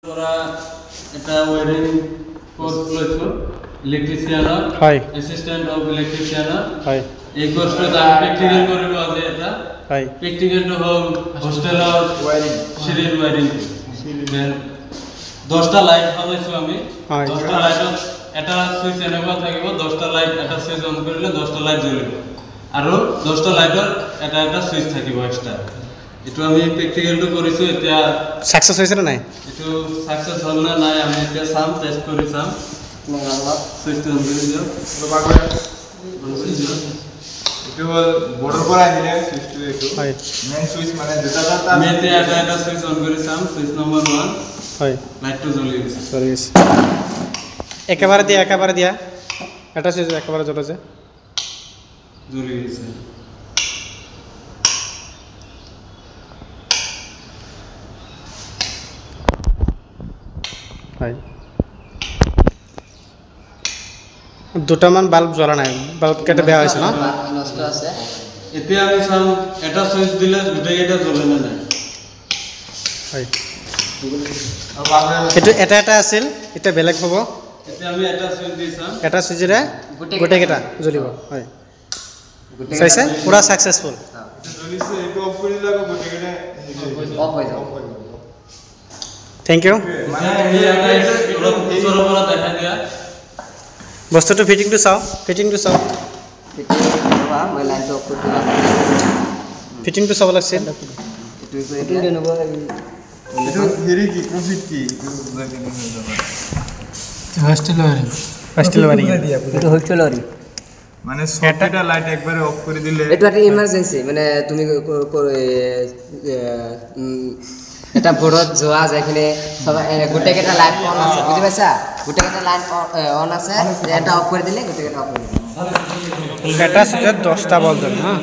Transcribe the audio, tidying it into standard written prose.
এটা wiring course লইছো electrician হয় assistant of electrician হয় এই কোর্সটা আমি প্র্যাকটিক্যাল করিব আজ এটা হয় প্র্যাকটিক্যালটো হল হোস্টেল ওয়ারিং সিরিয়াল ওয়ারিং 10টা লাইট বসাইছো আমি 10টা লাইট এটা সুইচ এনেবা থাকিব 10টা লাইট এটা সুইচ অন কৰিলে 10টা লাইট জ্বলিব আৰু 10টা লাইটৰ এটা এটা সুইচ থাকিব এক্সট্ৰা এটো আমি প্ৰ্যাকটিক্যালটো কৰিছো এতিয়া সাকসেস হৈছে না নাই এটো সাকসেস হল না নাই আমি এতিয়া সাম টেস্ট কৰি সাম সুইচটো অন কৰি দিও এটো হল বৰ্ডৰ পৰা আহিলে সুইচটো এটো হয় মেইন সুইচ মানে যেটা আমি এতিয়া এটা এটা সুইচ অন কৰি সাম সুইচ নম্বৰ 1 হয় লাইটটো জ্বলি গৈছে জ্বলি গৈছে একেবারে দিয়া এটা সুইচ একেবারে জ্বলে যে জ্বলি গৈছে হয় দুটামান বাল্ব জ্বলা নাই বাল্ব কেটে বেয়া হৈছে না নষ্ট আছে এতিয়া আমি সাম এটা সুইচ দিলে দুটাইটা জ্বলে না নাই হয় এটো এটা এটা আছিল এটা বেলেগ হ'ব এতিয়া আমি এটা সুইচ দি সাম এটা সুইচৰে গোটে কেটা জ্বলিব হয় চাইছে পুৰা সাকসেসফুল এটো জ্বলিছে এটো অফ কৰি দিলে গোটে কেনে অফ হৈ যাব থ্যাংক ইউ মানে এই এটা অলপ ওচৰৰ পৰা দেখা দিয়া বস্তুটো ফিটিংটো চাও বা মই লাইনটো অফ কৰি দিলা ফিটিংটো চাব লাগছিল এটো দেনব এটো হেৰি কি প্ৰফিট কি এটো লাগে নহয় হোস্টেল ওয়ারিং এটো হোস্টেল ওয়ারিং মানে সবটা লাইট একবারে অফ করে দিলে এটা একটা ইমার্জেন্সি মানে তুমি এটা বোর্ডত যোৱা যেখানে সব গোটেকেটা লাইট অন আছে বুঝি পাইছা গোটেকেটা লাইট অন আছে এটা অফ করে দিলে গোটেকেটা অফ হয়ে যাবে এটা সুইচত 10টা বল জ্বলে হ্যাঁ